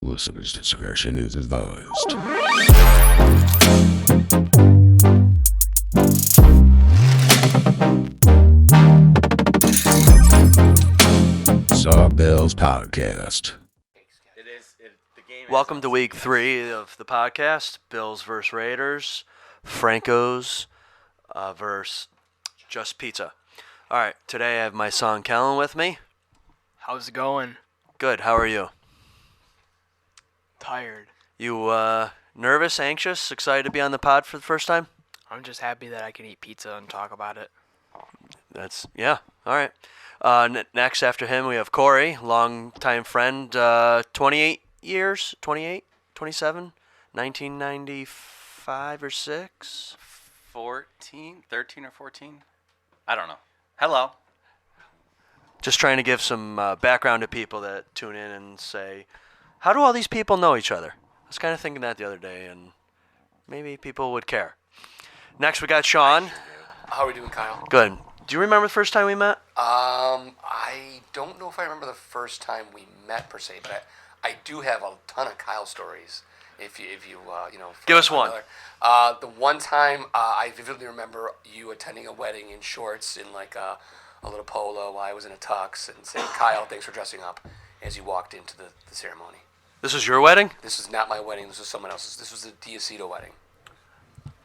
Listener's discretion is advised. Sawbells Podcast. Welcome to week 3 of the podcast. Bills versus Raiders. Francos versus Just Pizza. All right, today I have my son Kellen with me. How's it going? Good. How are you? Tired. You nervous, anxious, excited to be on the pod for the first time? I'm just happy that I can eat pizza and talk about it. Yeah. All right. Next after him, we have Corey, longtime friend, 28 years, 28, 27, 1995 or 6? 13 or 14? I don't know. Hello. Just trying to give some background to people that tune in and say, how do all these people know each other? I was kind of thinking that the other day, and maybe people would care. Next, we got Sean. How are we doing, Kyle? Good. Do you remember the first time we met? I don't know if I remember the first time we met per se, but I do have a ton of Kyle stories. If you give us one. The one time I vividly remember you attending a wedding in shorts in like a little polo while I was in a tux and saying, "Kyle, thanks for dressing up," as you walked into the ceremony. This was your wedding? This is not my wedding. This was someone else's. This was the Diacito wedding.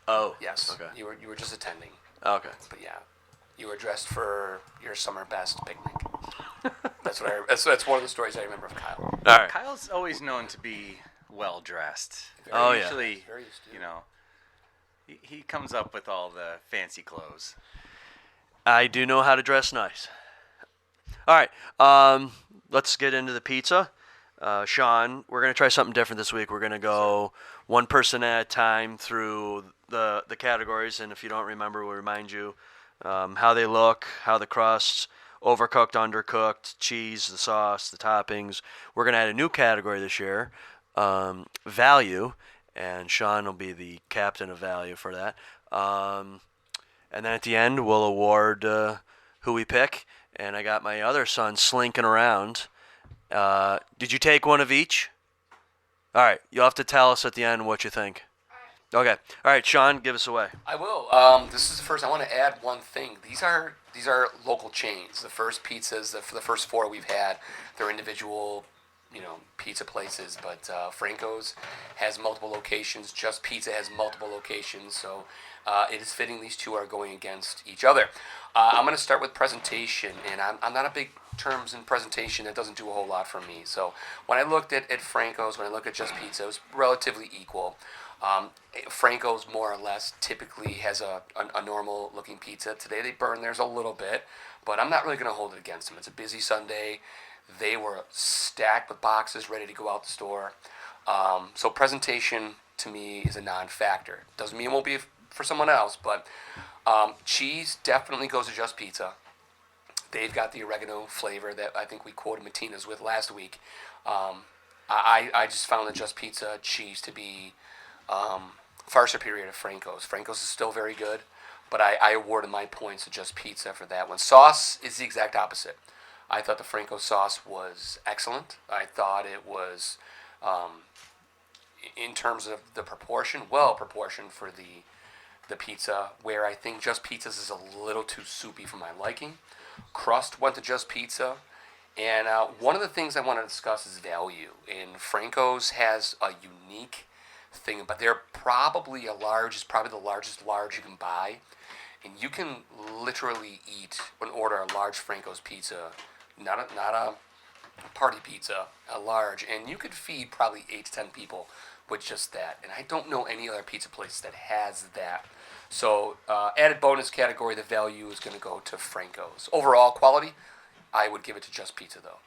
Oh. Yes. Okay. You were just attending. Okay. But yeah, you were dressed for your summer best picnic. That's one of the stories I remember of Kyle. All right. Kyle's always known to be well dressed. Yeah. Usually, Very astute. he comes up with all the fancy clothes. I do know how to dress nice. All right. Let's get into the pizza. Sean, we're going to try something different this week. We're going to go one person at a time through the categories, and if you don't remember, we'll remind you how they look, how the crust, overcooked, undercooked, cheese, the sauce, the toppings. We're going to add a new category this year, value, and Sean will be the captain of value for that. And then at the end, we'll award who we pick, and I got my other son slinking around. Did you take one of each? All right. You'll have to tell us at the end what you think. Okay. All right, Sean, give us away. I will. This is the first. I want to add one thing. These are local chains. The first pizzas, for the first 4 we've had, they're individual, pizza places. But Francos has multiple locations. Just Pizza has multiple locations. So it is fitting these two are going against each other. I'm going to start with presentation, and I'm not a big terms in presentation. That doesn't do a whole lot for me. So when I looked at Francos, when I looked at Just Pizza, it was relatively equal. Franco's more or less typically has a normal looking pizza. Today they burn theirs a little bit, but I'm not really going to hold it against them. It's a busy Sunday. They were stacked with boxes ready to go out the store. So presentation to me is a non-factor. Doesn't mean it won't be for someone else, but cheese definitely goes to Just Pizza. They've got the oregano flavor that I think we quoted Matina's with last week. I just found the Just Pizza cheese to be far superior to Franco's. Franco's is still very good, but I awarded my points to Just Pizza for that one. Sauce is the exact opposite. I thought the Franco sauce was excellent. I thought it was, in terms of the proportion, well proportioned for the pizza, where I think Just Pizza's is a little too soupy for my liking. Crust went to Just Pizza. And one of the things I want to discuss is value. And Franco's has a unique thing, but they're probably the largest large you can buy. And you can literally eat and order a large Franco's pizza, not a party pizza, a large, and you could feed probably 8 to 10 people with just that. And I don't know any other pizza place that has that. So added bonus category, the value is going to go to Franco's. Overall quality, I would give it to Just Pizza though.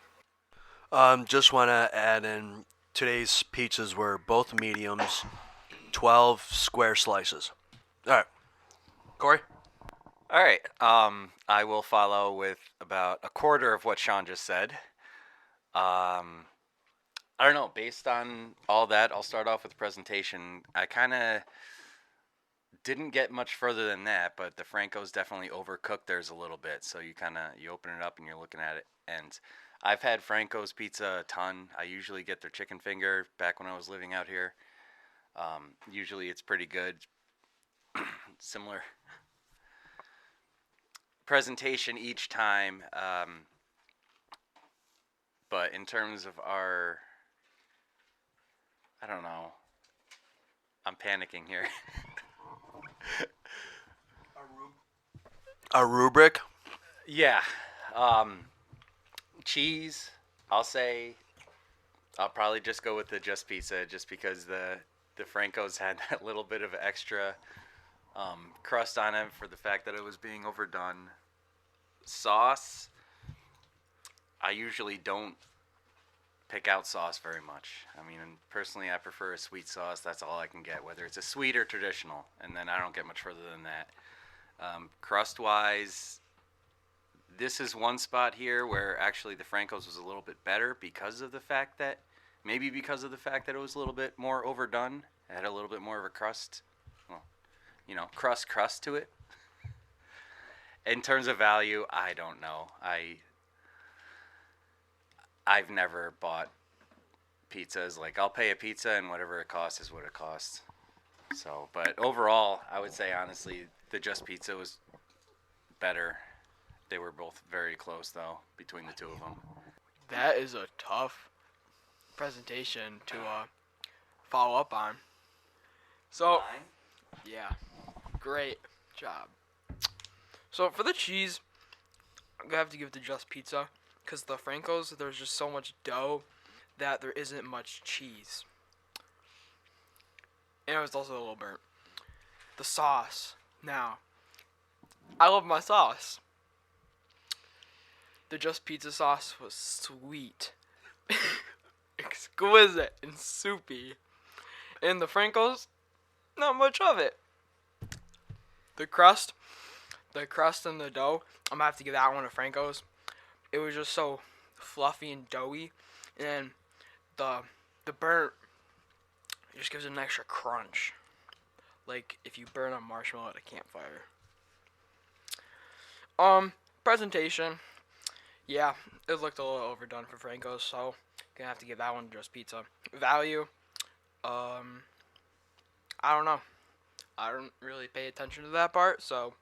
Just want to add in, today's pizzas were both mediums, 12 square slices. All right. Corey? All right. I will follow with about a quarter of what Sean just said. I don't know. Based on all that, I'll start off with the presentation. I kind of didn't get much further than that, but the Francos definitely overcooked theirs a little bit. So you open it up and you're looking at it, and I've had Franco's pizza a ton. I usually get their chicken finger back when I was living out here. Usually it's pretty good. Similar presentation each time. But in terms of I don't know. I'm panicking here. A rubric? Yeah. Cheese, I'll probably just go with the Just Pizza just because the Francos had that little bit of extra crust on it for the fact that it was being overdone. Sauce, I usually don't pick out sauce very much. I mean, personally, I prefer a sweet sauce. That's all I can get, whether it's a sweet or traditional, and then I don't get much further than that. Crust-wise, this is one spot here where actually the Francos was a little bit better because of the fact that it was a little bit more overdone. It had a little bit more of a crust, crust to it. In terms of value, I don't know. I've never bought pizzas. Like, I'll pay a pizza and whatever it costs is what it costs. So, but overall, I would say honestly, the Just Pizza was better. They were both very close though, between the two of them. That is a tough presentation to follow up on. So, yeah, great job. So for the cheese, I'm gonna have to give it to Just Pizza, because the Francos, there's just so much dough that there isn't much cheese. And it was also a little burnt. The sauce. Now, I love my sauce. The Just Pizza sauce was sweet, exquisite, and soupy. And the Francos, not much of it. The crust and the dough, I'm gonna have to give that one to Francos. It was just so fluffy and doughy, and the burnt, it just gives it an extra crunch, like if you burn a marshmallow at a campfire. Presentation, yeah, it looked a little overdone for Francos, so gonna have to give that one to Just Pizza. Value, I don't know. I don't really pay attention to that part, so.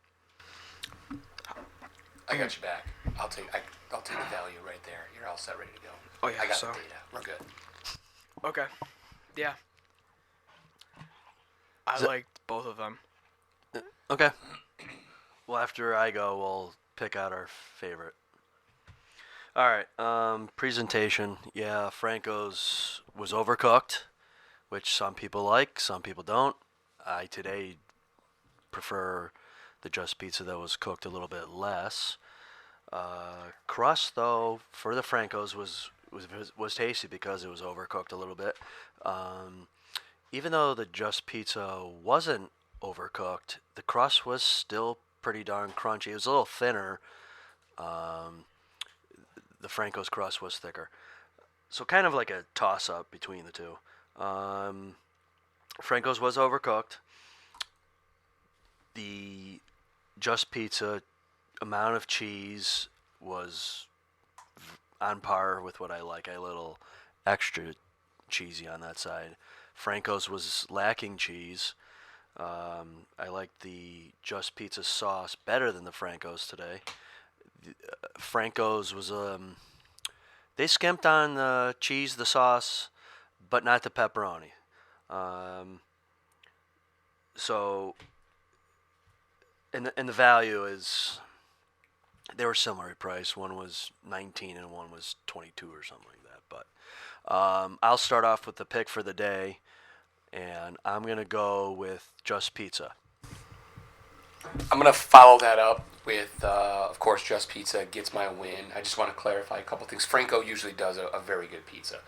I got you back. I'll take the value right there. You're all set, ready to go. Oh yeah, I got so. the data. We're good. Okay, yeah. I liked both of them. Okay. Well, after I go, we'll pick out our favorite. All right. Presentation. Yeah, Franco's was overcooked, which some people like, some people don't. I today prefer the Just Pizza that was cooked a little bit less. Crust, though, for the Francos was tasty because it was overcooked a little bit. Even though the Just Pizza wasn't overcooked, the crust was still pretty darn crunchy. It was a little thinner. The Franco's crust was thicker. So kind of like a toss-up between the two. Franco's was overcooked. The Just Pizza amount of cheese was on par with what I like. A little extra cheesy on that side. Franco's was lacking cheese. I liked the Just Pizza sauce better than the Franco's today. Franco's was they skimped on the cheese, the sauce, but not the pepperoni. So, and the value is, they were similar price. One was 19 and one was 22 or something like that. But I'll start off with the pick for the day, and I'm gonna go with Just Pizza. I'm going to follow that up with, of course, Just Pizza gets my win. I just want to clarify a couple things. Franco usually does a very good pizza.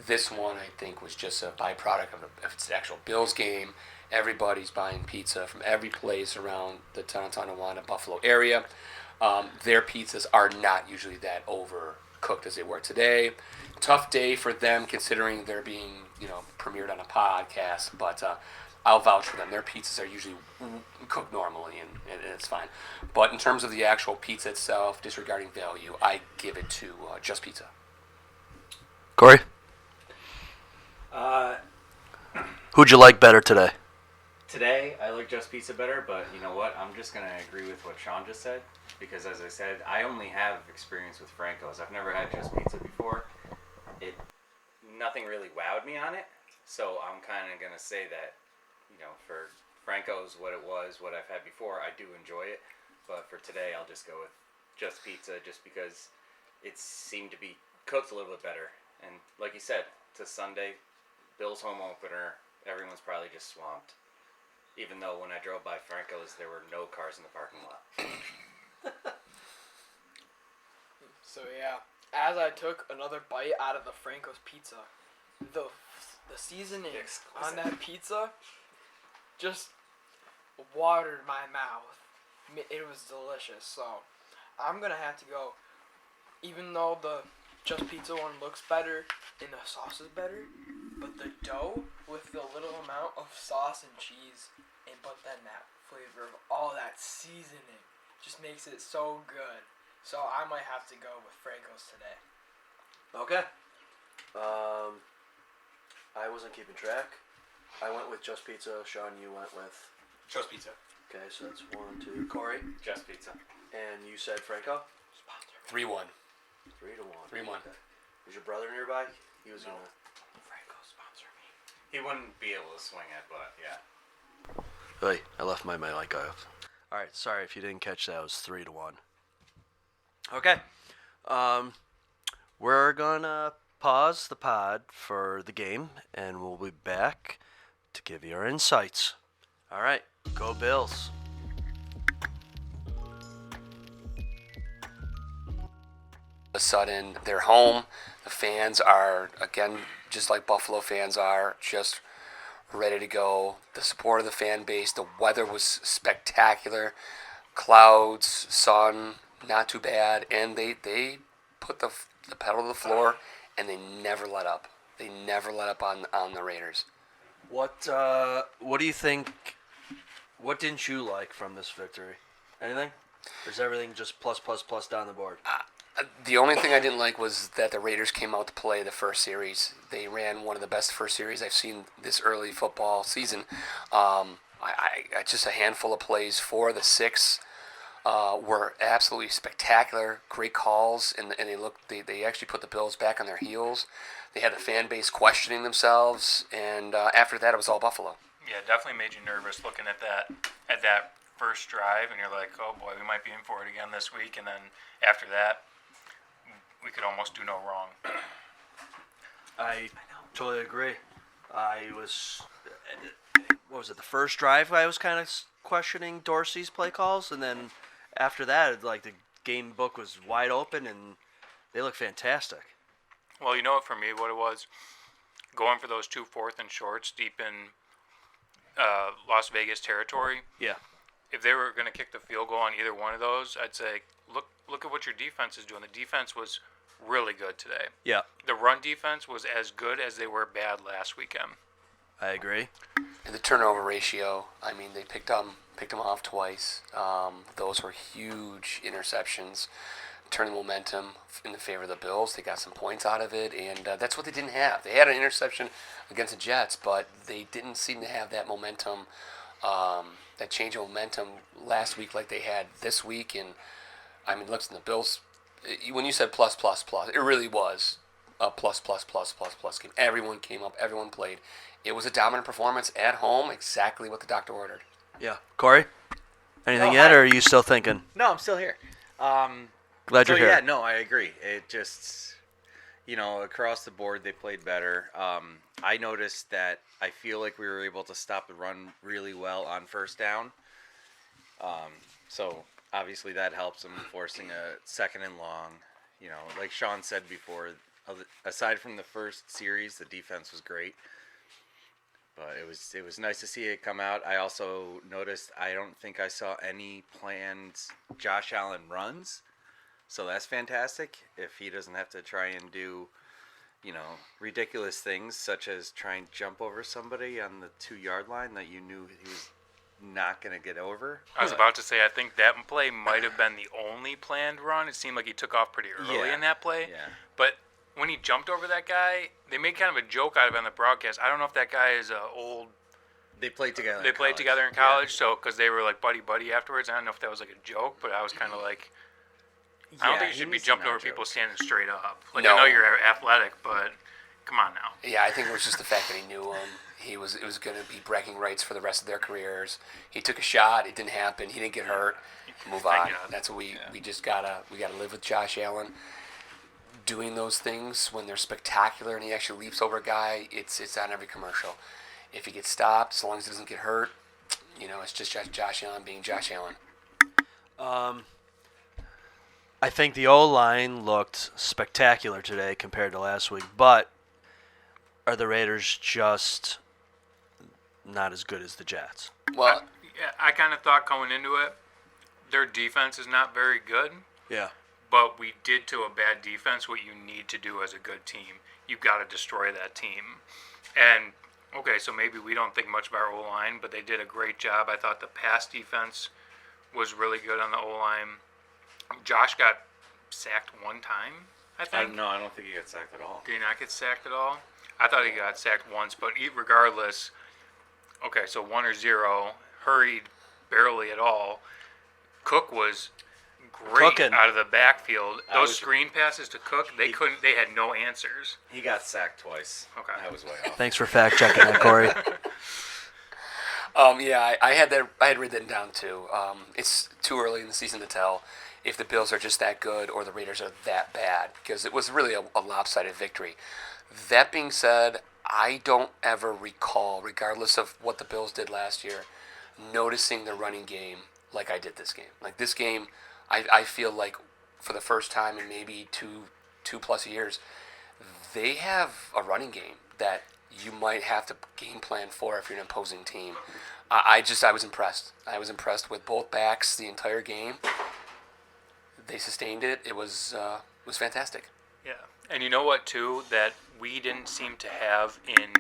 This one, I think, was just a byproduct of it's the actual Bills game. Everybody's buying pizza from every place around the Tonawanda, Buffalo area. Their pizzas are not usually that overcooked as they were today. Tough day for them considering they're being, premiered on a podcast. But I'll vouch for them. Their pizzas are usually cooked normally, and it's fine. But in terms of the actual pizza itself, disregarding value, I give it to Just Pizza. Corey, Uh, who'd you like better today? Today, I like Just Pizza better, but you know what? I'm just going to agree with what Sean just said, because as I said, I only have experience with Francos. I've never had Just Pizza before. Nothing really wowed me on it, so I'm kind of going to say that, for Francos, what it was, what I've had before, I do enjoy it, but for today, I'll just go with Just Pizza, just because it seemed to be cooked a little bit better. And like you said, it's a Sunday, Bill's home opener, everyone's probably just swamped. Even though when I drove by Francos, there were no cars in the parking lot. So yeah, as I took another bite out of the Francos pizza, the seasoning on that pizza just watered my mouth. It was delicious. So I'm gonna have to go. Even though the Just Pizza one looks better and the sauce is better, but the dough with the little amount of sauce and cheese, but then that flavor of all that seasoning just makes it so good. So I might have to go with Francos today. Okay. I wasn't keeping track. I went with Just Pizza. Sean, you went with... Just Pizza. Okay, so that's 1, 2. Corey? Just Pizza. And you said Franco? 3-1. 3-1. 3-1. Was your brother nearby? He was No. gonna... Franco, sponsor me. He wouldn't be able to swing it, but yeah. Hey, I left my mic off. Alright, sorry if you didn't catch that. It was 3-1. Okay. We're gonna pause the pod for the game, and we'll be back to give you our insights. Alright, go Bills. A sudden, they're home. The fans are, again, just like Buffalo fans are, just ready to go. The support of the fan base, the weather was spectacular. Clouds, sun, not too bad. And they put the pedal to the floor, and they never let up. They never let up on the Raiders. What do you think? What didn't you like from this victory? Anything? Or is everything just plus down the board? The only thing I didn't like was that the Raiders came out to play the first series. They ran one of the best first series I've seen this early football season. I just a handful of plays. 4 of the 6 were absolutely spectacular. Great calls, and they actually put the Bills back on their heels. They had the fan base questioning themselves, and after that, it was all Buffalo. Yeah, definitely made you nervous looking at that first drive, and you're like, oh boy, we might be in for it again this week. And then after that, we could almost do no wrong. I totally agree. What was it, the first drive I was kind of questioning Dorsey's play calls, and then after that, like, the game book was wide open, and they look fantastic. Well, you know what, for me, what it was, going for those 2 4th and shorts deep in Las Vegas territory. Yeah. If they were going to kick the field goal on either one of those, I'd say, look at what your defense is doing. The defense was really good today. Yeah, The run defense was as good as they were bad last weekend. I agree. And the turnover ratio, I mean, they picked them off twice. Those were huge interceptions. Turned the momentum in the favor of the Bills. They got some points out of it, and that's what they didn't have. They had an interception against the Jets, but they didn't seem to have that momentum, that change of momentum last week like they had this week. And, I mean, listen, the Bills, when you said plus, it really was a plus game. Everyone came up. Everyone played. It was a dominant performance at home, exactly what the doctor ordered. Yeah. Corey? Anything Oh, yet, hi. or are you still thinking? No, I'm still here. Glad you're here. Yeah, no, I agree. It just, across the board they played better. I noticed that I feel like we were able to stop the run really well on first down. So obviously that helps them forcing a second and long. Like Sean said before, aside from the first series, the defense was great. But it was nice to see it come out. I also noticed I don't think I saw any planned Josh Allen runs. So that's fantastic. If he doesn't have to try and do, ridiculous things such as trying to jump over somebody on the 2-yard line that you knew he was not going to get over. I was about to say, I think that play might have been the only planned run. It seemed like he took off pretty early in that play. Yeah. But when he jumped over that guy, they made kind of a joke out of it on the broadcast. I don't know if that guy is old. They played together. They played together in college, so because they were like buddy afterwards. I don't know if that was like a joke, but I was kind of like, I don't think you should be jumping over people standing straight up. Like, I know you're athletic, but come on now. Yeah, I think it was just the fact that he knew him. It was going to be bragging rights for the rest of their careers. He took a shot. It didn't happen. He didn't get hurt. Move on. That's what we just gotta live with Josh Allen doing those things when they're spectacular and he actually leaps over a guy. It's on every commercial. If he gets stopped, as long as he doesn't get hurt, it's just Josh Allen being Josh Allen. I think the O-line looked spectacular today compared to last week, but are the Raiders just not as good as the Jets? Well, I kind of thought going into it, their defense is not very good. Yeah. But we did to a bad defense what you need to do as a good team. You've got to destroy that team. And, okay, so maybe we don't think much of our O-line, but they did a great job. I thought the pass defense was really good on the O-line. Josh got sacked one time, I think. No, I don't think he got sacked at all. Did he not get sacked at all? I thought he got sacked once, but regardless, okay, so 1 or 0, hurried barely at all. Cook was great out of the backfield. Those screen passes to Cook, they had no answers. He got sacked twice. Okay. That was way off. Thanks for fact checking that, Corey. I had written down too. It's too early in the season to tell if the Bills are just that good or the Raiders are that bad, because it was really a lopsided victory. That being said, I don't ever recall, regardless of what the Bills did last year, noticing the running game like I did this game. Like this game, I feel like for the first time in maybe two plus years, they have a running game that you might have to game plan for if you're an opposing team. I was impressed. I was impressed with both backs the entire game. They sustained it. It was fantastic. Yeah. And you know what, too, that we didn't seem to have in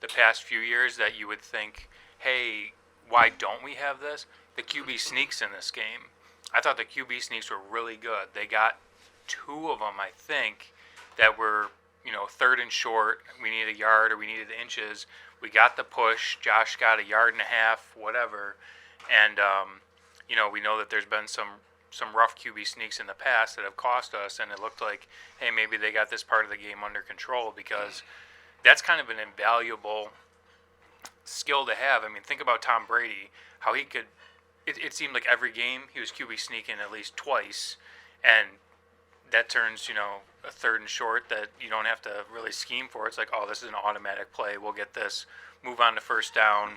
the past few years that you would think, hey, why don't we have this? The QB sneaks in this game. I thought the QB sneaks were really good. They got 2 of them, I think, that were, 3rd and short. We needed a yard or we needed the inches. We got the push. Josh got 1.5 yards, whatever. And, we know that there's been some rough QB sneaks in the past that have cost us, and it looked like, hey, maybe they got this part of the game under control, because that's kind of an invaluable skill to have. I mean, think about Tom Brady, how he could, it seemed like every game he was QB sneaking at least twice, and that turns, a 3rd and short that you don't have to really scheme for. It's like, oh, this is an automatic play. We'll get this, move on to first down,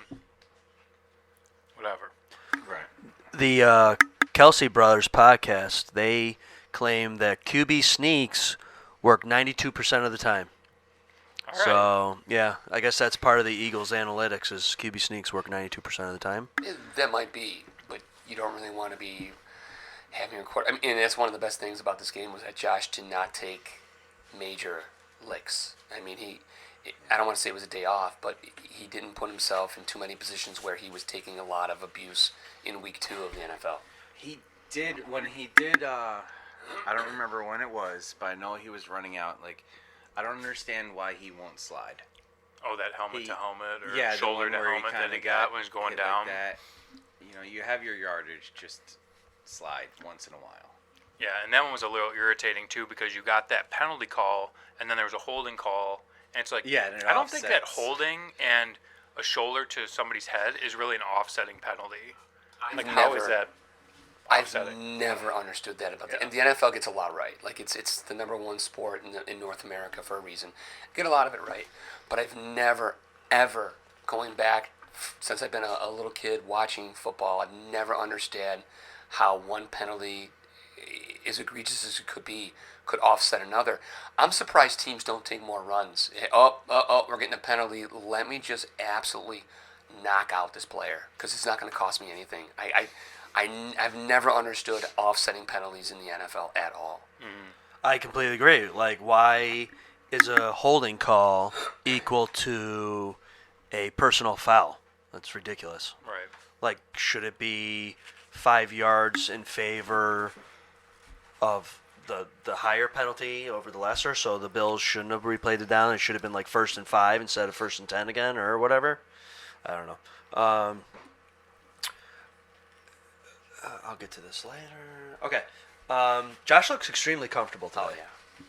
whatever. Right. The Kelsey Brothers podcast, they claim that QB sneaks work 92% of the time. All right. So, yeah, I guess that's part of the Eagles' analytics is QB sneaks work 92% of the time. That might be, but you don't really want to be having a quarter. I mean, and that's one of the best things about this game was that Josh did not take major licks. I mean, I don't want to say it was a day off, but he didn't put himself in too many positions where he was taking a lot of abuse in week 2 of the NFL. He did, I don't remember when it was, but I know he was running out. Like, I don't understand why he won't slide. Oh, that helmet to helmet or yeah, shoulder to helmet that he got when he's going down. Like that. You have your yardage, just slide once in a while. Yeah, and that one was a little irritating too, because you got that penalty call and then there was a holding call, and it's like, I don't think that holding and a shoulder to somebody's head is really an offsetting penalty. How is that? I've never understood that about that. And the NFL gets a lot right. Like it's the number 1 sport in North America for a reason. Get a lot of it right. But I've never, ever, going back since I've been a little kid watching football, I've never understood how one penalty, as egregious as it could be, could offset another. I'm surprised teams don't take more runs. We're getting a penalty. Let me just absolutely knock out this player because it's not going to cost me anything. I've never understood offsetting penalties in the NFL at all. I completely agree. Like, why is a holding call equal to a personal foul? That's ridiculous. Right. Like, should it be 5 yards in favor of the higher penalty over the lesser? So the Bills shouldn't have replayed it down. It should have been like 1st and 5 instead of 1st and 10 again, or whatever. I don't know. I'll get to this later. Okay. Josh looks extremely comfortable today. Oh, yeah.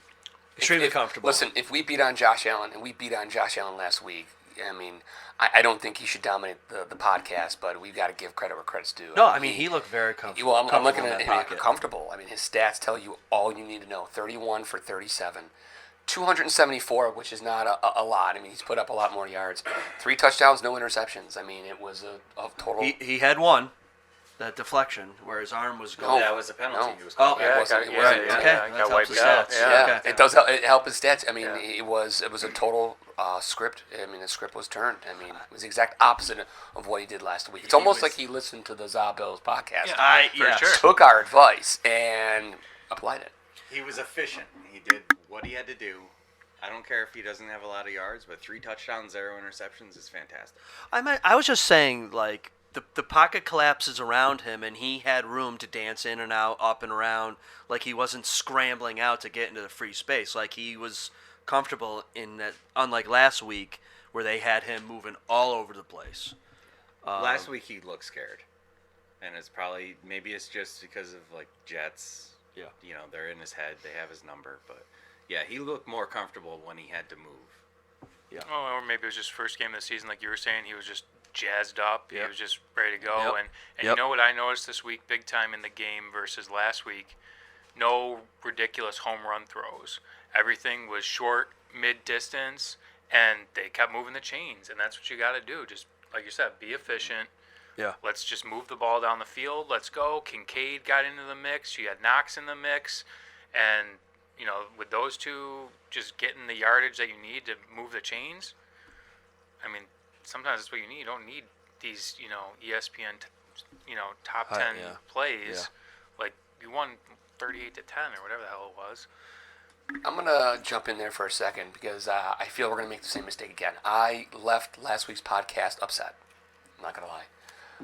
Extremely If- comfortable. Listen, if we beat on Josh Allen, and we beat on Josh Allen last week, I mean, I don't think he should dominate the podcast, but we've got to give credit where credit's due. No, I mean, he looked very comfortable. Well, I'm looking in at that him pocket. comfortable. I mean, his stats tell you all you need to know. 31 for 37. 274, which is not a lot. I mean, he's put up a lot more yards. 3 touchdowns, no interceptions. I mean, it was a total... He had one, that deflection, where his arm was going. No. That was a penalty. No. He was Oh, called. it wasn't. It wasn't. Okay, got that helps wiped his out. stats. Yeah, Okay. it does help. It helped his stats. I mean, Yeah. it was a total script. I mean, the script was turned. I mean, it was the exact opposite of what he did last week. It's almost like he listened to the Za Bills podcast, For sure. took our advice, and applied it. He was efficient. He did what he had to do. I don't care if he doesn't have a lot of yards, but 3 touchdowns, 0 interceptions is fantastic. I was just saying, like, the pocket collapses around him, and he had room to dance in and out, up and around. Like, he wasn't scrambling out to get into the free space. Like, he was comfortable in that, unlike last week, where they had him moving all over the place. Last week he looked scared, and it's probably maybe it's just because of like Jets. Yeah. You know, they're in his head. They have his number, but yeah, he looked more comfortable when he had to move. Oh, or maybe it was just first game of the season, like you were saying. He was just jazzed up. Yep. He was just ready to go. Yep. And Yep. you know what I noticed this week, big time in the game versus last week? No ridiculous home run throws. Everything was short, mid distance, and they kept moving the chains. And that's what you got to do. Just like you said, be efficient. Yeah. Let's just move the ball down the field. Let's go. Kincaid got into the mix. You had Knox in the mix. And, you know, with those two just getting the yardage that you need to move the chains, I mean, sometimes that's what you need. You don't need these, you know, ESPN, top 10 yeah. plays. Like, you won 38 to 10 or whatever the hell it was. I'm going to jump in there for a second because I feel we're going to make the same mistake again. I left last week's podcast upset. I'm not going to lie.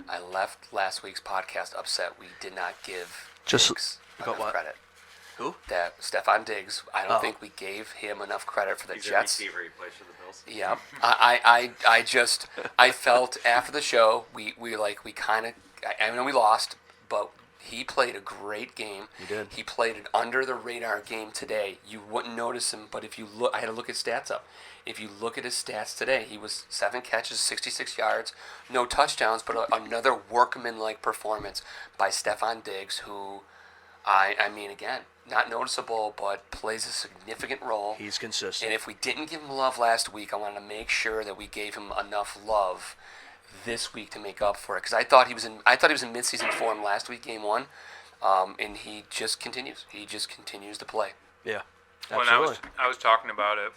I left last week's podcast upset. We did not give Just- Diggs got enough what? credit. Who? That Stephon Diggs, I don't Oh. think we gave him enough credit for the He's a Jets. receiver. He plays for the Bills. Yeah, I felt after the show we kind of, I know we lost, but he played a great game. He did. He played an under the radar game today. You wouldn't notice him, but if you look, I had to look his stats up. If you look at his stats today, he was 7 catches, 66 yards, no touchdowns, but another workman-like performance by Stephon Diggs, who, I mean, again, not noticeable, but plays a significant role. He's consistent. And if we didn't give him love last week, I wanted to make sure that we gave him enough love this week to make up for it. Because I thought he was in midseason form last week, game 1, and he just continues. He just continues to play. Yeah. When Absolutely. I was talking about it,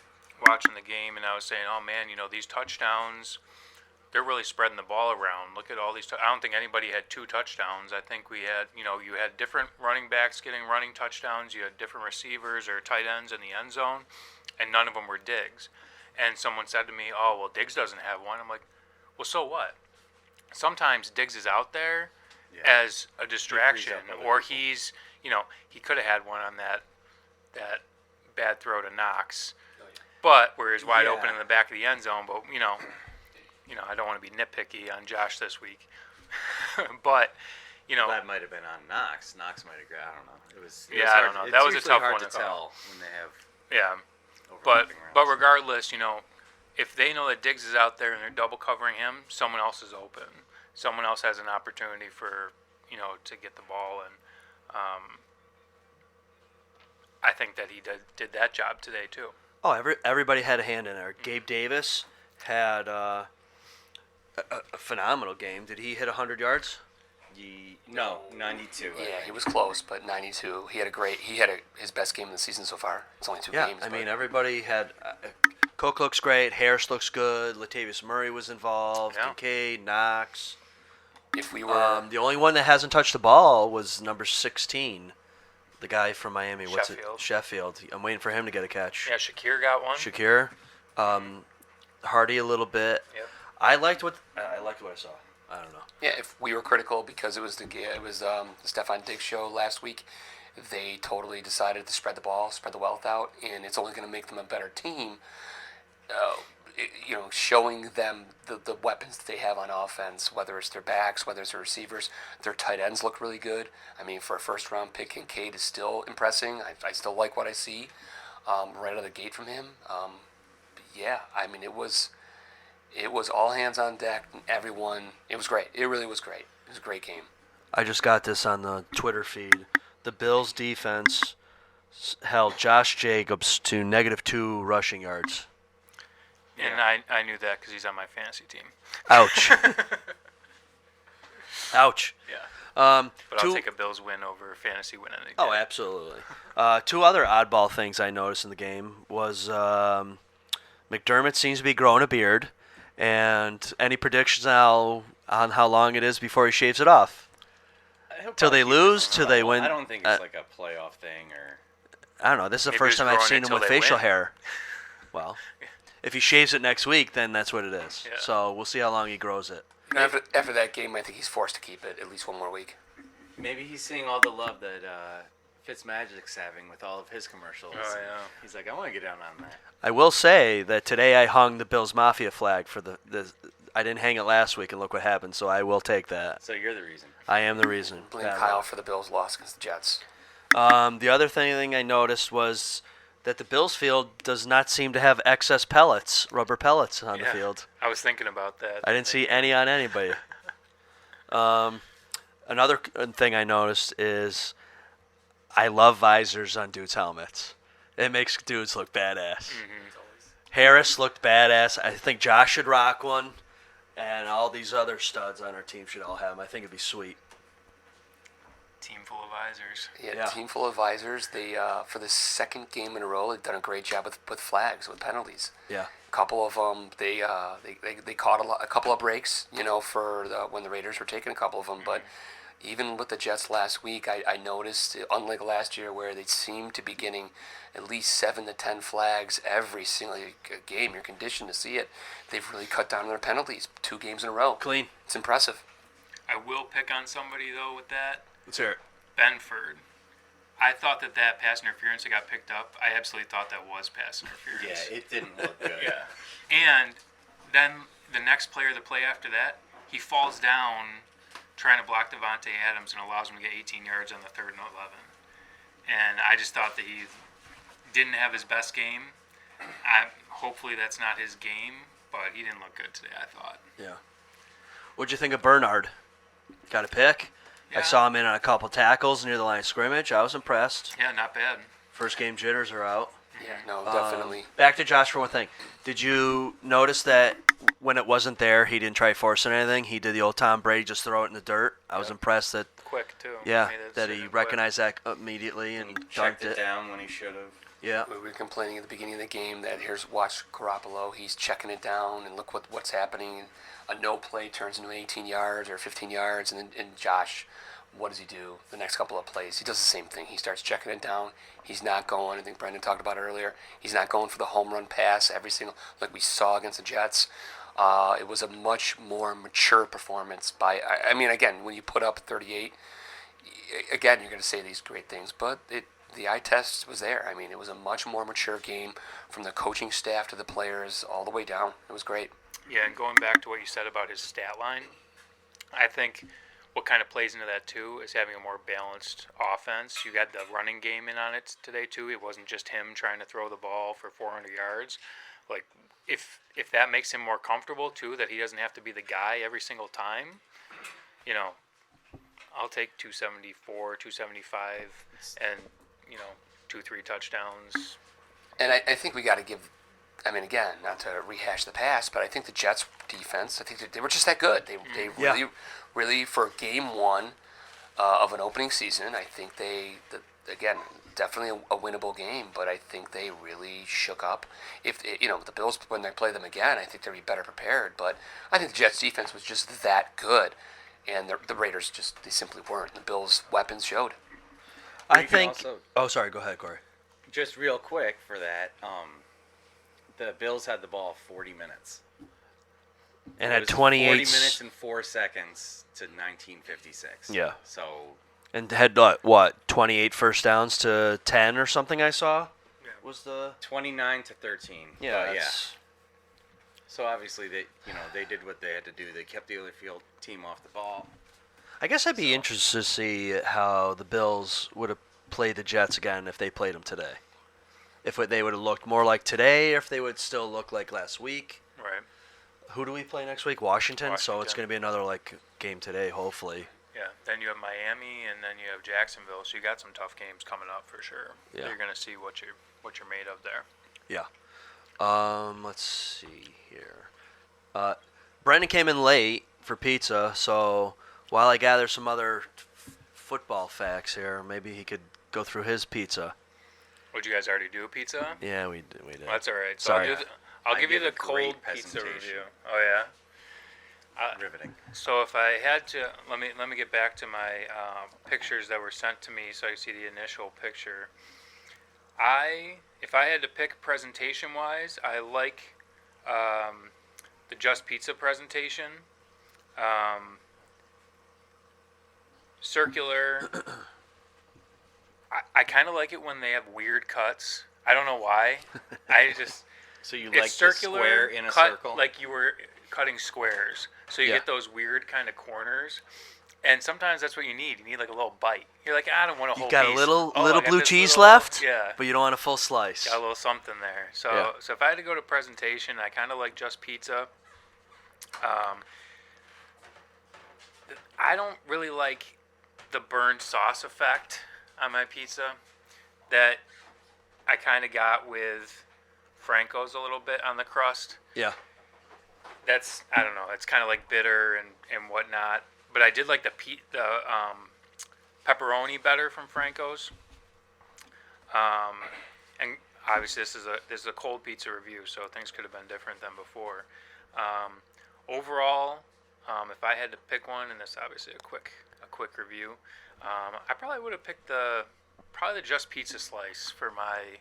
watching the game, and I was saying, oh man, you know, these touchdowns, they're really spreading the ball around. Look at all these. I don't think anybody had 2 touchdowns. I think we had, you know, you had different running backs getting running touchdowns. You had different receivers or tight ends in the end zone, and none of them were Diggs. And someone said to me, oh, well, Diggs doesn't have one. I'm like, well, so what? Sometimes Diggs is out there as a distraction, or he's, you know, he could have had one on that bad throw to Knox, but where he's wide open in the back of the end zone. But you know, I don't want to be nitpicky on Josh this week, but you know, That might have been on Knox. Knox might have grabbed. I don't know. It was Yeah, I hard, don't know. It's That was a usually tough hard one to to call. tell when they have. yeah. overlapping But routes. regardless, you know, if they know that Diggs is out there and they're double covering him, someone else is open. Someone else has an opportunity for, you know, to get the ball, and I think that he did that job today too. Oh, everybody had a hand in there. Gabe Davis had a phenomenal game. Did he hit 100 yards? No, 92. I Yeah, think. he was close, but 92. He had his best game of the season so far. It's only 2 Yeah, games. I but mean, everybody had. Coke looks great. Harris looks good. Latavius Murray was involved. Yeah. Kincaid, Knox. if we were, The only one that hasn't touched the ball was number 16, The guy from Miami. What's it? Sheffield. Sheffield. I'm waiting for him to get a catch. Yeah, Shakir got one. Shakir. Hardy a little bit. Yep. I liked what I saw. I don't know. Yeah, if we were critical because it was the Stephon Diggs show last week, they totally decided to spread the ball, spread the wealth out, and it's only going to make them a better team. Showing them the weapons that they have on offense, whether it's their backs, whether it's their receivers, their tight ends look really good. I mean, for a first-round pick, Kincaid is still impressing. I still like what I see right out of the gate from him. Yeah, I mean, it was all hands on deck. Everyone, it was great. It really was great. It was a great game. I just got this on the Twitter feed. The Bills' defense held Josh Jacobs to -2 rushing yards. And I knew that because he's on my fantasy team. Ouch. Ouch. Yeah. But two- I'll take a Bills win over a fantasy win any day. Oh, absolutely. Two other oddball things I noticed in the game was McDermott seems to be growing a beard. And any predictions on how long it is before he shaves it off? Till they lose, till they win. I don't think it's like a playoff thing or. I don't know. This is the Maybe first he's time I've growing seen it him till with they facial win. hair. Well, if he shaves it next week, then that's what it is. Yeah. So we'll see how long he grows it. After that game, I think he's forced to keep it at least one more week. Maybe he's seeing all the love that Fitzmagic's having with all of his commercials. Oh, yeah. He's like, I want to get down on that. I will say that today I hung the Bills Mafia flag for the I didn't hang it last week, and look what happened. So I will take that. So you're the reason. I am the reason. Blame Bad Kyle luck. for the Bills' loss against the Jets. The other thing I noticed was that the Bills field does not seem to have excess pellets, rubber pellets on the Yeah. field. I was thinking about that. I didn't see any on anybody. Another thing I noticed is I love visors on dudes' helmets. It makes dudes look badass. Harris looked badass. I think Josh should rock one, and all these other studs on our team should all have them. I think it'd be sweet. Team full of visors. Yeah, Yeah. team full of visors. They for the second game in a row, they've done a great job with flags, with penalties. Yeah. A couple of them, they caught a couple of breaks, for when the Raiders were taking a couple of them. But even with the Jets last week, I noticed, unlike last year where they seemed to be getting at least 7 to 10 flags every single game, you're conditioned to see it. They've really cut down on their penalties 2 games in a row. Clean. It's impressive. I will pick on somebody, though, with that. Let's hear it. Benford. I thought that pass interference that got picked up, I absolutely thought that was pass interference. Yeah, it didn't look good. Yeah. And then the next player, the play after that, he falls down trying to block Devontae Adams and allows him to get 18 yards on the 3rd and 11. And I just thought that he didn't have his best game. Hopefully that's not his game, but he didn't look good today, I thought. Yeah. What'd you think of Bernard? Got a pick? I Yeah. saw him in on a couple tackles near the line of scrimmage. I was impressed. Yeah, not bad. First game jitters are out. Yeah, no, definitely. Back to Josh for one thing. Did you notice that when it wasn't there, he didn't try forcing anything? He did the old Tom Brady, just throw it in the dirt. I was impressed that, Quick, too. yeah, Made a that he decision quick. recognized that immediately and Checked dunked it it. down when he should have. Yeah. We were complaining at the beginning of the game that watch Garoppolo. He's checking it down, and look what's happening. A no play turns into 18 yards or 15 yards, and Josh, what does he do the next couple of plays? He does the same thing. He starts checking it down. He's not going. I think Brendan talked about it earlier. He's not going for the home run pass every single like we saw against the Jets. It was a much more mature performance by. I mean, again, when you put up 38, again you're going to say these great things, but the eye test was there. I mean, it was a much more mature game from the coaching staff to the players all the way down. It was great. Yeah, and going back to what you said about his stat line, I think what kind of plays into that too is having a more balanced offense. You got the running game in on it today too. It wasn't just him trying to throw the ball for 400 yards. Like if that makes him more comfortable too, that he doesn't have to be the guy every single time, I'll take 274, 275, and 2-3 touchdowns. And I think we got to give. I mean, again, not to rehash the past, but I think the Jets' defense. I think they were just that good. They really, really for game one of an opening season. I think again, definitely a winnable game, but I think they really shook up. If the Bills, when they play them again, I think they'll be better prepared. But I think the Jets' defense was just that good, and the Raiders they simply weren't. The Bills' weapons showed. I you can think. also- Oh, sorry. Go ahead, Corey. Just real quick for that, the Bills had the ball 40 minutes. And It had was 28. 40 minutes and 4 seconds to 1956. Yeah. So And had what 28 first downs to 10 or something. I saw. Yeah. Was the 29 to 13. yeah. But That's, So obviously they did what they had to do. They kept the other field team off the ball. I guess I'd be interested to see how the Bills would have played the Jets again if they played them today. If they would have looked more like today, or if they would still look like last week. Right. Who do we play next week? Washington. So it's Washington. going to be another game today, hopefully. Yeah. Then you have Miami, and then you have Jacksonville. So you got some tough games coming up for sure. Yeah. So you're gonna see what you're made of there. Yeah. Let's see here. Brendan came in late for pizza, so while I gather some other football facts here, maybe he could go through his pizza. Would you guys already do a pizza? Yeah, we did. Well, that's all right. So Sorry. I'll I give you gave the a great cold pizza presentation. review. Oh yeah. Riveting. So if I had to, let me get back to my pictures that were sent to me, so I can see the initial picture. If I had to pick presentation wise, I like the Just Pizza presentation. Circular. I kind of like it when they have weird cuts. I don't know why. I just So you it's like the circular square in a cut circle? like you were cutting squares, so you Yeah. get those weird kind of corners. And sometimes that's what you need. You need like a little bite. You're like, I don't want a whole You got piece. a little Oh, I little got blue this cheese little- left, Yeah, but you don't want a full slice. got a little something there. So Yeah. so if I had to go to presentation, I kind of like Just Pizza. I don't really like the burnt sauce effect on my pizza that I kind of got with Francos a little bit on the crust. Yeah. That's, I don't know, it's kind of like bitter and whatnot. But I did like the pepperoni better from Franco's. And obviously this is a cold pizza review, so things could have been different than before. Overall, if I had to pick one, and this is obviously a quick review, I probably would have picked the Just Pizza slice for my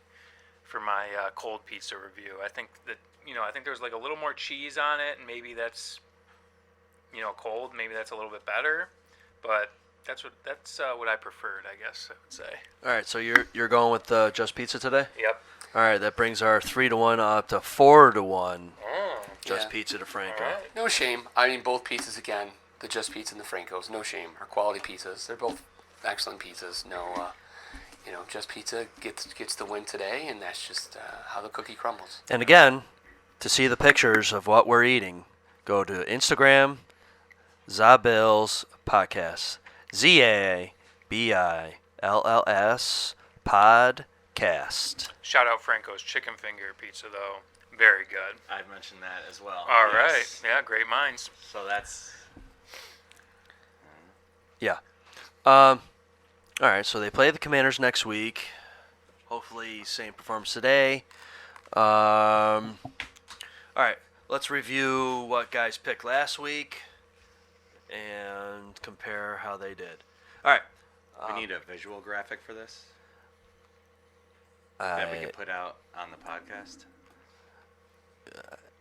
cold pizza review. I think that I think there's like a little more cheese on it, and maybe that's cold. Maybe that's a little bit better, but that's what I preferred, I guess I would say. All right, so you're going with Just Pizza today? Yep. All right, that brings our 3-1 up to 4-1. Oh. Just Yeah. Pizza to Franco. All right. No shame. I mean, both pizzas again. The Just Pizza and the Francos. No shame. Are quality pizzas. They're both excellent pizzas. No, Just Pizza gets the win today, and that's just how the cookie crumbles. And again, to see the pictures of what we're eating, go to Instagram, Zabills Podcast. ZABILLS Podcast. Shout out Franco's chicken finger pizza though, very good. I'd mentioned that as well. All right, Yes. yeah, great minds. So that's Yeah. All right, so they play the Commanders next week. Hopefully, same performance today. All right, let's review what guys picked last week and compare how they did. All right. we need a visual graphic for this that we can put out on the podcast.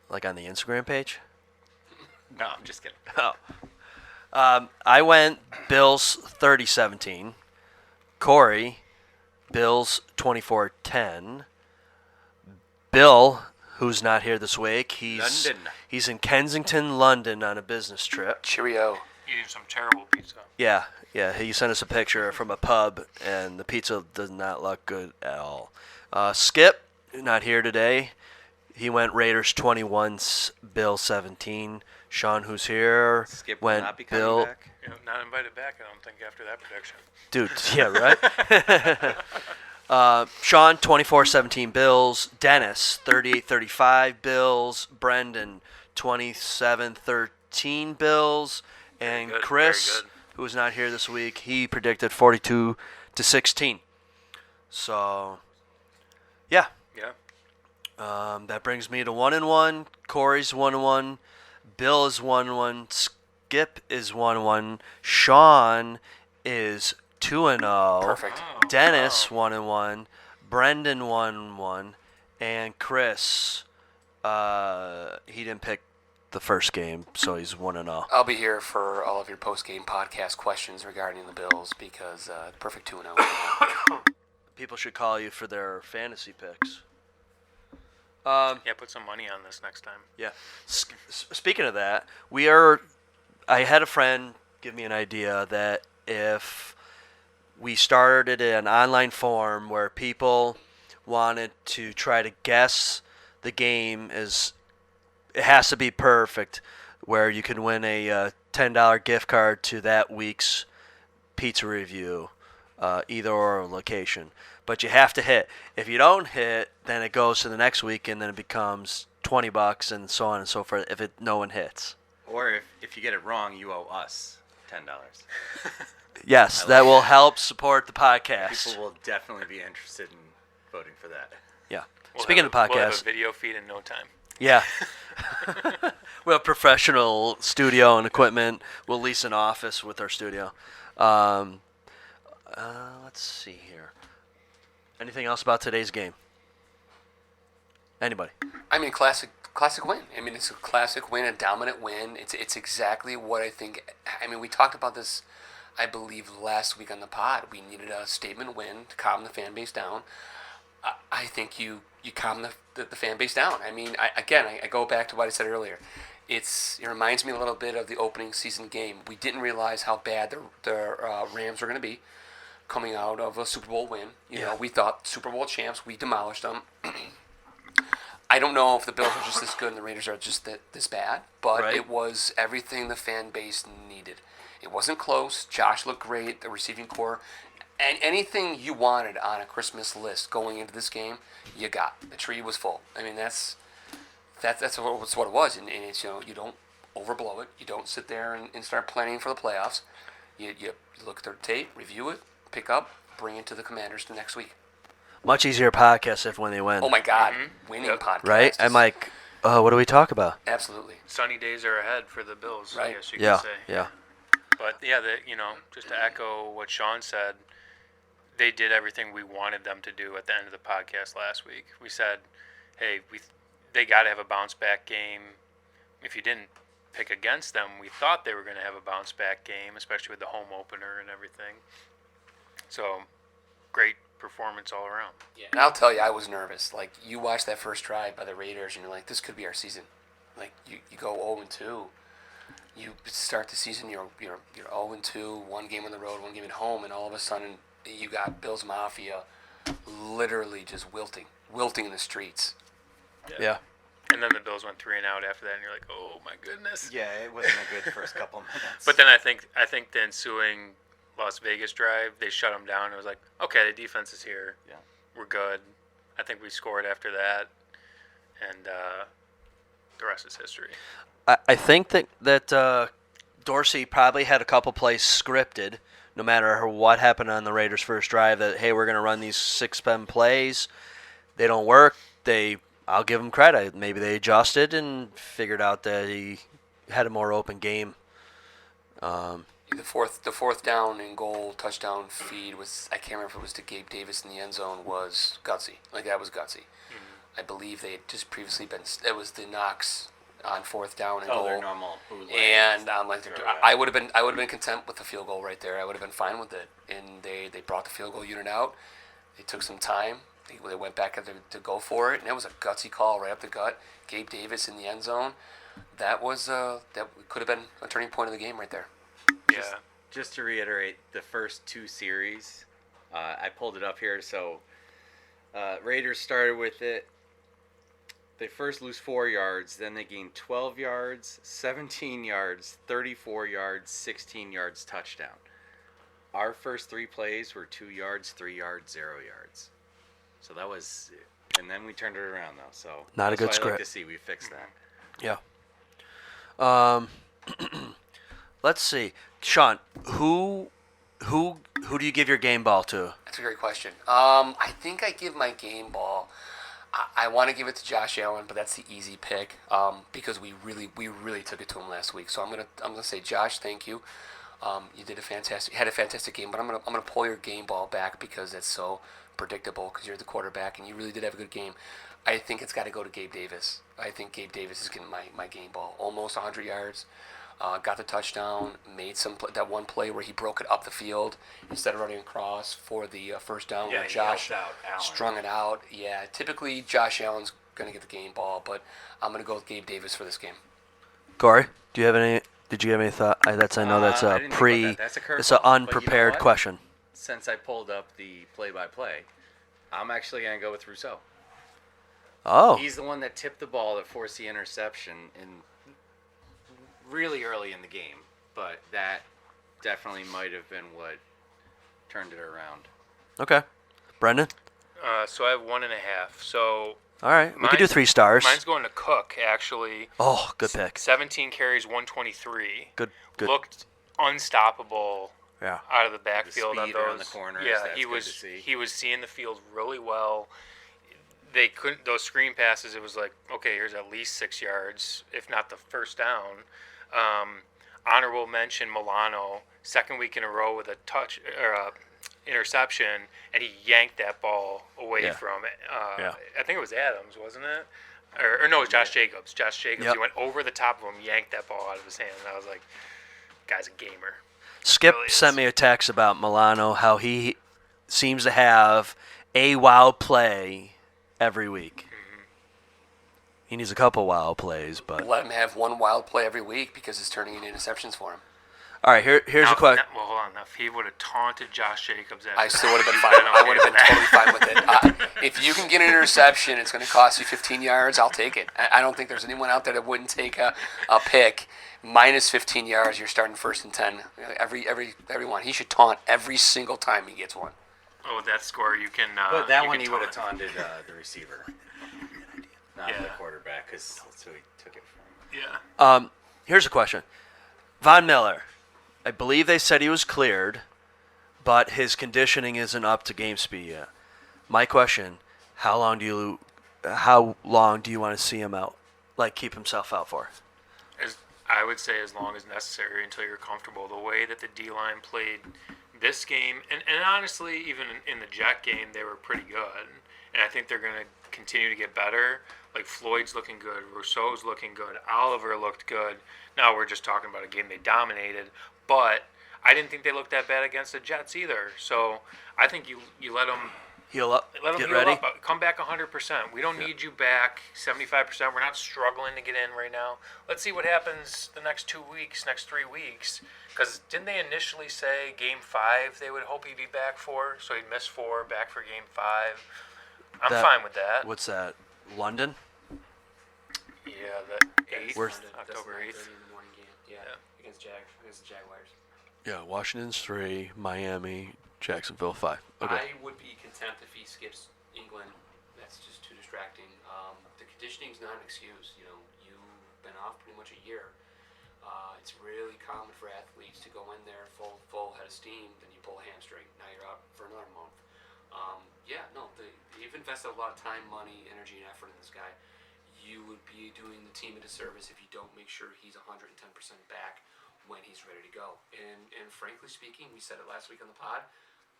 Like on the Instagram page? No, I'm just kidding. Oh. I went Bills 30-17. Corey, Bills 24-10. Bill, who's not here this week, he's in Kensington, London on a business trip. Cheerio. Eating some terrible pizza. Yeah, he sent us a picture from a pub, and the pizza does not look good at all. Skip, not here today. He went Raiders 21, Bill 17. Sean, who's here, Skip will went not be coming Bill. back. Not invited back, I don't think, after that prediction. Dude, yeah, right? Sean, 24-17 Bills. Dennis, 38-35 Bills. Brendan, 27-13 Bills. And good, Chris, very good. who is not here this week, he predicted 42-16. So, yeah. Yeah. That brings me to 1-1. Corey's 1-1. Bill is 1-1. Skip is 1-1. Sean is 2-0. Perfect. Dennis 1-1. Brendan 1-1, and Chris, he didn't pick the first game, so he's 1-0. I'll be here for all of your post-game podcast questions regarding the Bills because perfect 2-0. People should call you for their fantasy picks. Yeah, put some money on this next time. Yeah. Speaking of that, I had a friend give me an idea that if we started an online forum where people wanted to try to guess the game, it has to be perfect, where you can win a $10 gift card to that week's pizza review, either or location. But you have to hit. If you don't hit, then it goes to the next week, and then it becomes $20 and so on and so forth if no one hits. Or if you get it wrong, you owe us $10. Yes, that will help support the podcast. People will definitely be interested in voting for that. Yeah. We'll Speaking have of podcasts, we'll have a video feed in no time. yeah. We have professional studio and equipment. We'll lease an office with our studio. Let's see here. Anything else about today's game? Anybody? I mean, classic win. I mean, it's a classic win, a dominant win. It's exactly what I think. I mean, we talked about this, I believe, last week on the pod. We needed a statement win to calm the fan base down. I think you calm the fan base down. I mean, I go back to what I said earlier. It reminds me a little bit of the opening season game. We didn't realize how bad the Rams were going to be coming out of a Super Bowl win. You know, we thought Super Bowl champs. We demolished them. I don't know if the Bills are just this good and the Raiders are just this bad, but Right. It was everything the fan base needed. It wasn't close. Josh looked great. The receiving core. And anything you wanted on a Christmas list going into this game, you got. The tree was full. I mean, that's what it was. And it's, you don't overblow it. You don't sit there and start planning for the playoffs. You look at their tape, review it, pick up, bring it to the Commanders the next week. Much easier podcast if when they win. Oh my God, winning podcast. Right? I'm like, what do we talk about? Absolutely. Sunny days are ahead for the Bills, I Right. guess you Yeah, could say. yeah. But yeah, just to echo what Sean said, they did everything we wanted them to do at the end of the podcast last week. We said, hey, they got to have a bounce back game. If you didn't pick against them, we thought they were going to have a bounce back game, especially with the home opener and everything. So, great performance all around. Yeah. And I'll tell you, I was nervous. Like, you watch that first drive by the Raiders, and you're like, this could be our season. Like, you go 0-2. You start the season, you're 0-2, one game on the road, one game at home, and all of a sudden you got Bills Mafia literally just wilting in the streets. Yeah. And then the Bills went 3-and-out after that, and you're like, oh my goodness. Yeah, it wasn't a good first couple minutes. But then I think the ensuing Las Vegas drive, they shut them down. It was like, okay, the defense is here. Yeah. We're good. I think we scored after that, and the rest is history. I think that Dorsey probably had a couple plays scripted, no matter what happened on the Raiders' first drive, that, hey, we're going to run these 6-7 plays. They don't work. I'll give them credit. Maybe they adjusted and figured out that he had a more open game. The fourth down and goal touchdown feed was, I can't remember if it was to Gabe Davis in the end zone, was gutsy. Like, that was gutsy. I believe they had just previously been, it was the Knox on fourth down and goal. their normal bootleg. And I'm like, I would have been content with the field goal right there. I would have been fine with it. And they brought the field goal unit out. They took some time. They went back to go for it, and it was a gutsy call right up the gut. Gabe Davis in the end zone. That could have been a turning point of the game right there. Yeah. Just to reiterate, the first two series, I pulled it up here. So Raiders started with it. They first lose 4 yards, then they gain 12 yards, 17 yards, 34 yards, 16 yards, touchdown. Our first 3 plays were 2 yards, 3 yards, 0 yards. So that was, and then we turned it around though. So Not a that's good what I script. like to see. We fixed that. Yeah. Let's see, Sean. Who do you give your game ball to? That's a great question. I think I give my game ball. I want to give it to Josh Allen, but that's the easy pick because we really took it to him last week. So I'm gonna say, Josh, thank you. You had a fantastic game, but I'm gonna pull your game ball back because it's so predictable because you're the quarterback and you really did have a good game. I think it's got to go to Gabe Davis. I think Gabe Davis is getting my game ball. Almost 100 yards. Got the touchdown. Made that one play where he broke it up the field instead of running across for the first down. Yeah, where he Josh helped out Allen. strung it out. Yeah, typically Josh Allen's gonna get the game ball, but I'm gonna go with Gabe Davis for this game. Corey, do you have any? Did you have any thought? I know that's I a didn't think about that. That's a curveball. It's an But you know unprepared what? question. Since I pulled up the play-by-play, I'm actually going to go with Rousseau. Oh, He's the one that tipped the ball that forced the interception in really early in the game, but that definitely might have been what turned it around. okay. Brendan. So I have 1.5. So All right, we could do Mine's- 3 stars. mine's going to Cook, actually. Oh, good pick. 17 carries, 123. Good. Looked unstoppable Yeah. out of the backfield on speed those. around the corners, Yeah, that's he good was to see. he was seeing the field really well. They couldn't those screen passes. It was like, okay, here's at least 6 yards, if not the first down. Honorable mention Milano, second week in a row with a touch or a interception, and he yanked that ball away Yeah. from it. Yeah. I think it was Adams, wasn't it? Or no, it was Josh Jacobs. Josh Jacobs. Yep. He went over the top of him, yanked that ball out of his hand, and I was like, guy's a gamer. Skip Really is. sent me a text about Milano, how he seems to have a wild play every week. He needs a couple wild plays, but Let him have one wild play every week because it's turning into interceptions for him. all right. Here's Now, a question. Well, hold on. Now, if he would have taunted Josh Jacobs, after I still that, would have been you'd fine. I okay would have with been that. totally fine with it. If you can get an interception, it's going to cost you 15 yards. I'll take it. I don't think there's anyone out there that wouldn't take a pick. Minus 15 yards, you're starting 1st and 10. Everyone. He should taunt every single time he gets one. Oh, with that score, you can. But that you one can he would have taunt. taunted the receiver, not the Yeah. quarterback, because that's who he took it from. Yeah. Here's a question. Von Miller, I believe they said he was cleared, but his conditioning isn't up to game speed yet. My question: How long do you want to see him out? Like keep himself out for? I would say as long as necessary until you're comfortable. The way that the D-line played this game, and honestly, even in the Jet game, they were pretty good. And I think they're going to continue to get better. Like Floyd's looking good, Rousseau's looking good, Oliver looked good. Now we're just talking about a game they dominated, but I didn't think they looked that bad against the Jets either. So I think you let them Heal up. let them Get heal ready. up. Come back 100%. We don't need you back 75%. We're not struggling to get in right now. Let's see what happens the next 2 weeks, next 3 weeks. Because didn't they initially say Game 5 they would hope he'd be back for? So he'd miss 4, back for Game 5. I'm That- fine with that. What's that? London? Yeah, the 8th, Worth- October 8th. in the morning game. Yeah, Yeah. against the Jaguars. Yeah, Washington's 3, Miami, Jacksonville 5. Okay. I would be content if he skips England. That's just too distracting. The conditioning's not an excuse. You know, you've been off pretty much a year. It's really common for athletes to go in there full head of steam, then you pull a hamstring. Now you're out for another month. You've invested a lot of time, money, energy, and effort in this guy. You would be doing the team a disservice if you don't make sure he's 110% back when he's ready to go. And frankly speaking, we said it last week on the pod,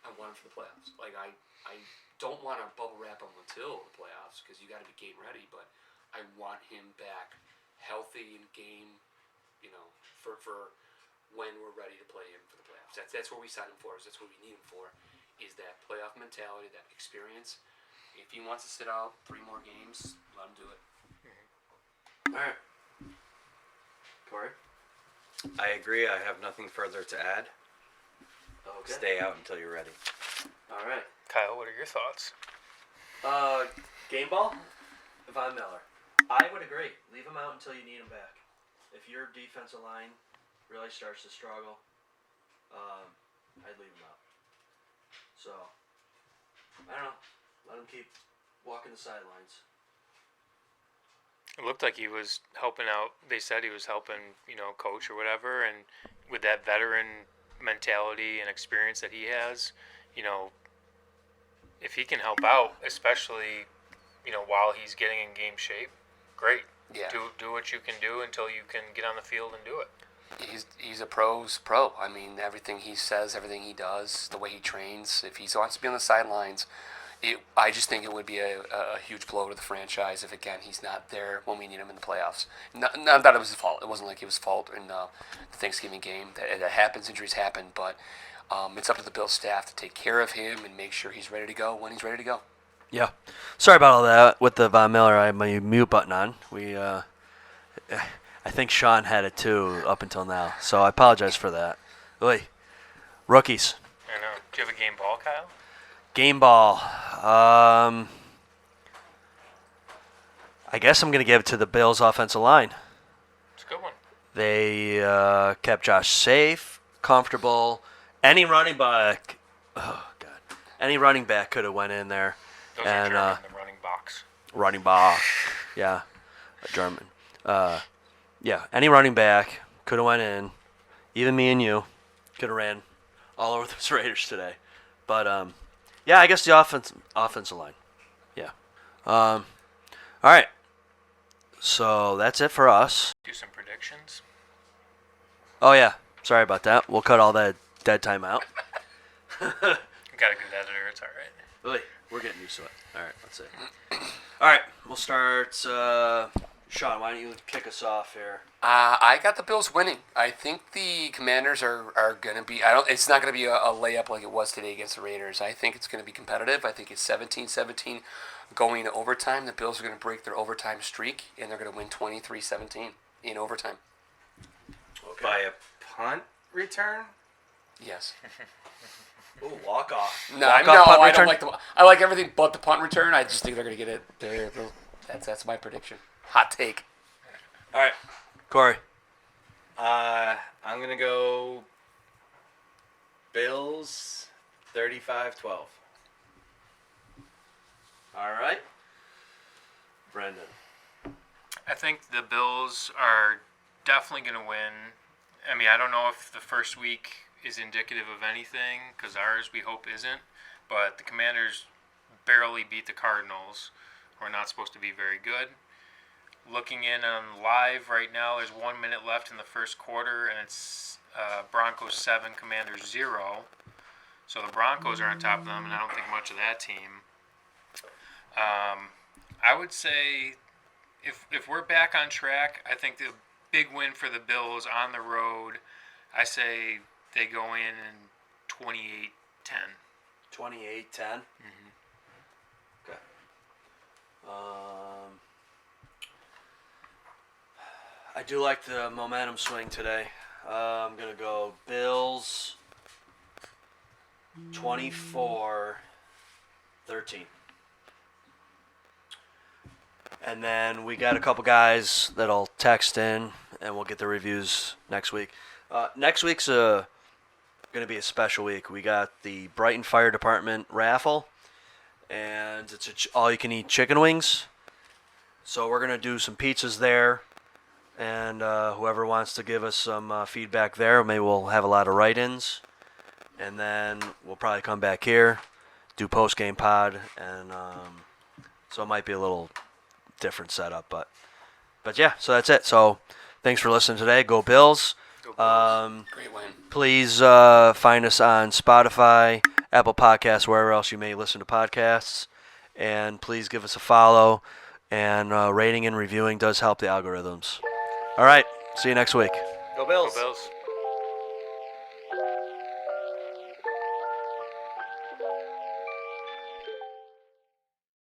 I want him for the playoffs. Like, I don't want to bubble wrap him until the playoffs because you got to be game ready, but I want him back healthy and game, for when we're ready to play him for the playoffs. That's what we signed him for. That's what we need him for, is that playoff mentality, that experience. If he wants to sit out 3 more games, let him do it. All right. Corey? I agree. I have nothing further to add. Okay. Stay out until you're ready. All right. Kyle, what are your thoughts? Game ball? Von Miller. I would agree. Leave him out until you need him back. If your defensive line really starts to struggle, I'd leave him out. So, I don't know. Let him keep walking the sidelines. It looked like he was helping out. They said he was helping, coach or whatever. And with that veteran mentality and experience that he has, if he can help out, especially, while he's getting in game shape, great. Yeah. Do what you can do until you can get on the field and do it. He's a pro's pro. I mean, everything he says, everything he does, the way he trains. If he wants to be on the sidelines, I just think it would be a huge blow to the franchise if, again, he's not there when we need him in the playoffs. Not that it was his fault. It wasn't like it was fault in the Thanksgiving game. That happens. Injuries happen. But it's up to the Bills staff to take care of him and make sure he's ready to go when he's ready to go. Yeah. Sorry about all that. With the Von Miller, I had my mute button on. I think Sean had it too up until now, so I apologize for that. Oy. Rookies. I know. Do you have a game ball, Kyle? Game ball. I guess I'm going to give it to the Bills' offensive line. It's a good one. They kept Josh safe, comfortable. Any running back, any running back could have went in there. Those and are German, the running box. running back, yeah, German. Yeah, any running back could have went in. Even me and you could have ran all over those Raiders today. But yeah, I guess the offensive line. Yeah. All right. So that's it for us. Do some predictions. Oh yeah, sorry about that. We'll cut all that dead time out. You got a good editor. It's all right. Really, we're getting used to it. All right, let's see. All right, we'll start. Sean, why don't you kick us off here? I got the Bills winning. I think the Commanders are going to be. It's not going to be a layup like it was today against the Raiders. I think it's going to be competitive. I think it's 17-17 going to overtime. The Bills are going to break their overtime streak, and they're going to win 23-17 in overtime. Okay. By a punt return? Yes. Ooh, walk off. No, Walk-off no, punt I return? don't like I like everything but the punt return. I just think they're going to get it. That's my prediction. Hot take. All right, Corey. I'm going to go Bills 35-12. All right. Brendan. I think the Bills are definitely going to win. I mean, I don't know if the first week is indicative of anything, because ours we hope isn't. But the Commanders barely beat the Cardinals, who are not supposed to be very good. Looking in on live right now, there's 1 minute left in the first quarter, and it's Broncos 7, Commanders 0. So the Broncos are on top of them, and I don't think much of that team. I would say if we're back on track, I think the big win for the Bills on the road, I say they go in 28-10. 28-10. Mm-hmm. Okay. I do like the momentum swing today. I'm going to go Bills 24-13. And then we got a couple guys that'll text in, and we'll get the reviews next week. Next week's going to be a special week. We got the Brighton Fire Department raffle, and it's all-you-can-eat chicken wings. So we're going to do some pizzas there, and whoever wants to give us some feedback there, maybe we'll have a lot of write-ins, and then we'll probably come back here, do post-game pod, and so it might be a little different setup, but yeah, so that's it. So thanks for listening today. Go Bills. Great win. Please find us on Spotify, Apple Podcasts, wherever else you may listen to podcasts, and please give us a follow, and rating and reviewing does help the algorithms. All right, see you next week. Go Bills. Go Bills.